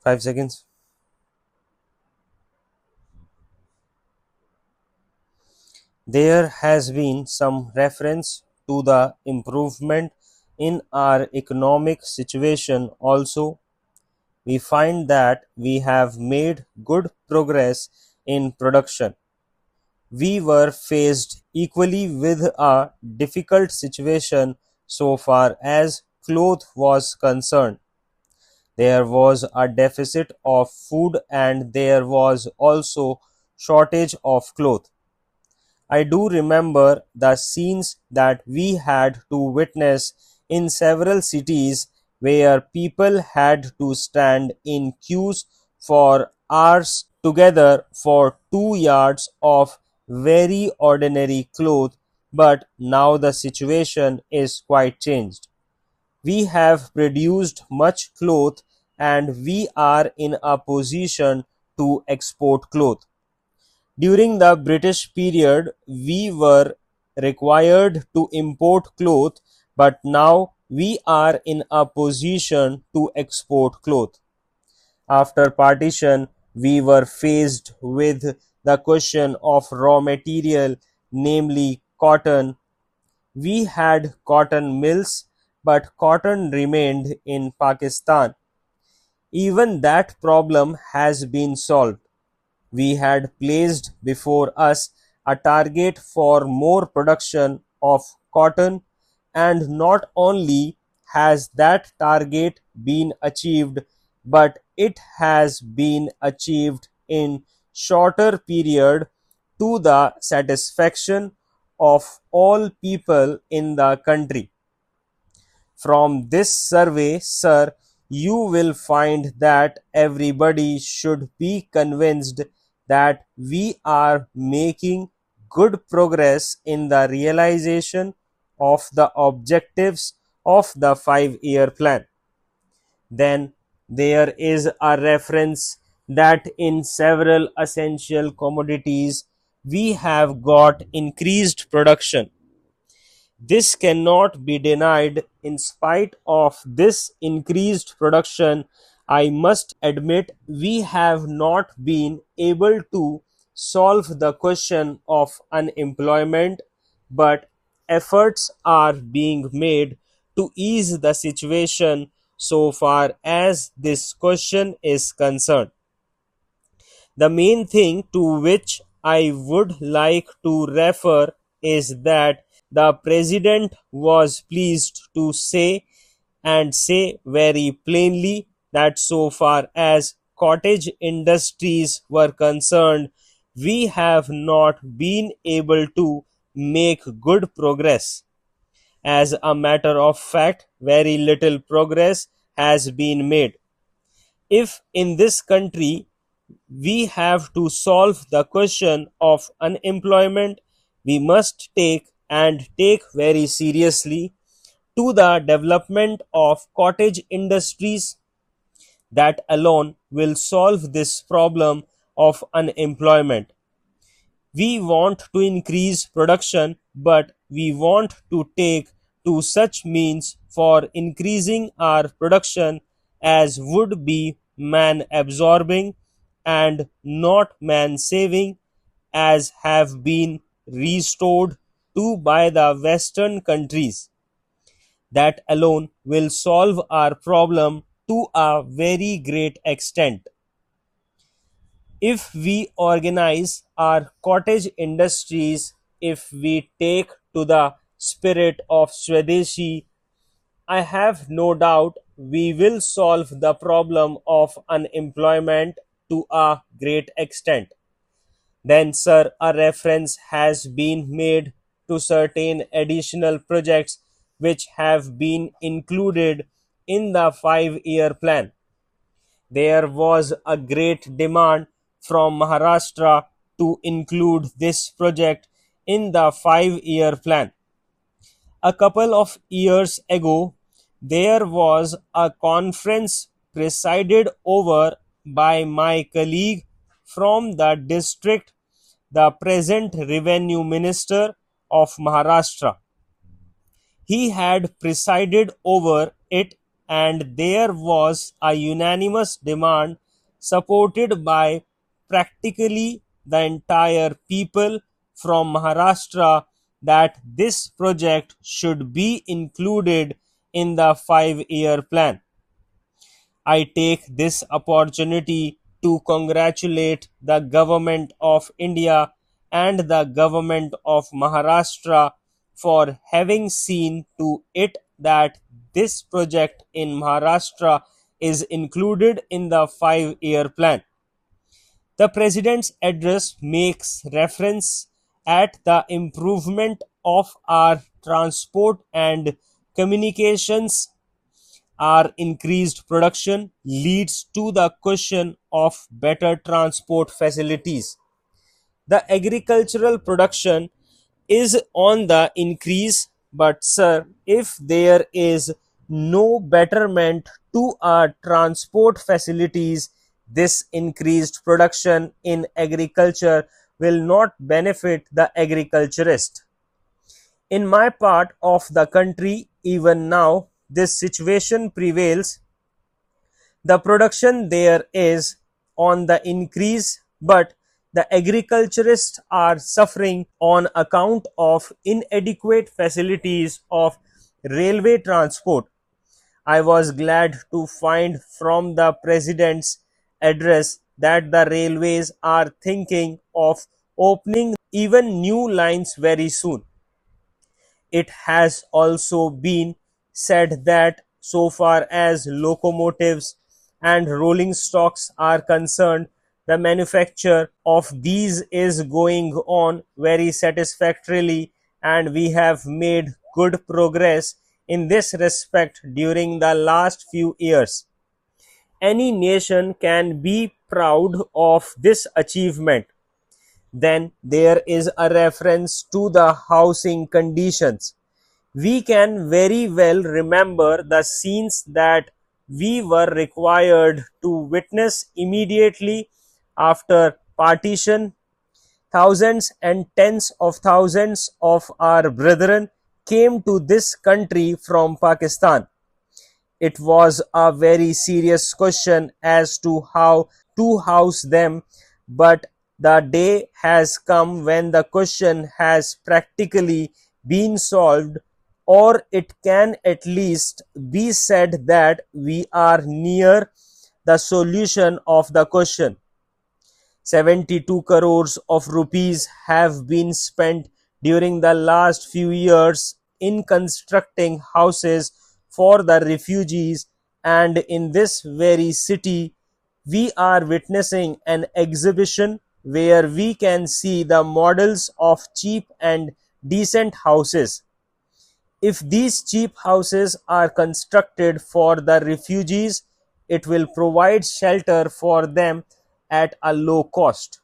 5 seconds. There has been some reference to the improvement in our economic situation also. We find that we have made good progress in production. We were faced equally with a difficult situation so far as cloth was concerned. There was a deficit of food and there was also shortage of cloth. I do remember the scenes that we had to witness in several cities where people had to stand in queues for hours together for 2 yards of very ordinary clothes, but now the situation is quite changed. We have produced much cloth and we are in a position to export cloth. During the British period, we were required to import cloth, but now we are in a position to export cloth. After partition, we were faced with the question of raw material, namely cotton. We had cotton mills, but cotton remained in Pakistan. Even that problem has been solved. We had placed before us a target for more production of cotton, and not only has that target been achieved, but it has been achieved in shorter period to the satisfaction of all people in the country. From this survey, sir, you will find that everybody should be convinced that we are making good progress in the realization of the objectives of the 5 year plan. Then there is a reference that in several essential commodities we have got increased production. This cannot be denied. In spite of this increased production, I must admit we have not been able to solve the question of unemployment, but efforts are being made to ease the situation so far as this question is concerned. The main thing to which I would like to refer is that the President was pleased to say and say very plainly that so far as cottage industries were concerned, we have not been able to make good progress. As a matter of fact, very little progress has been made. If in this country we have to solve the question of unemployment, we must take very seriously to the development of cottage industries. That alone will solve this problem of unemployment. We want to increase production, but we want to take to such means for increasing our production as would be man absorbing and not man saving, as have been restored to by the Western countries. That alone will solve our problem to a very great extent. If we organize our cottage industries, if we take to the spirit of Swadeshi, I have no doubt we will solve the problem of unemployment to a great extent. Then, sir, a reference has been made to certain additional projects which have been included in the 5 year plan. There was a great demand from Maharashtra to include this project in the 5 year plan. A couple of years ago, there was a conference presided over by my colleague from the district, the present revenue minister of Maharashtra. He had presided over it and there was a unanimous demand supported by practically the entire people from Maharashtra that this project should be included in the 5-year plan. I take this opportunity to congratulate the Government of India and the Government of Maharashtra for having seen to it that this project in Maharashtra is included in the 5-year plan. The President's address makes reference at the improvement of our transport and communications. Our increased production leads to the question of better transport facilities. The agricultural production is on the increase, but sir, if there is no betterment to our transport facilities, this increased production in agriculture will not benefit the agriculturist. In my part of the country, even now, this situation prevails. The production there is on the increase, but the agriculturists are suffering on account of inadequate facilities of railway transport. I was glad to find from the President's address that the railways are thinking of opening even new lines very soon. It has also been said that so far as locomotives and rolling stocks are concerned, the manufacture of these is going on very satisfactorily, and we have made good progress in this respect during the last few years. Any nation can be proud of this achievement. Then there is a reference to the housing conditions. We can very well remember the scenes that we were required to witness immediately after partition. Thousands and tens of thousands of our brethren came to this country from Pakistan. It was a very serious question as to how to house them, but the day has come when the question has practically been solved, or it can at least be said that we are near the solution of the question. 72 crores of rupees have been spent during the last few years in constructing houses for the refugees, and in this very city we are witnessing an exhibition where we can see the models of cheap and decent houses. If these cheap houses are constructed for the refugees, it will provide shelter for them at a low cost.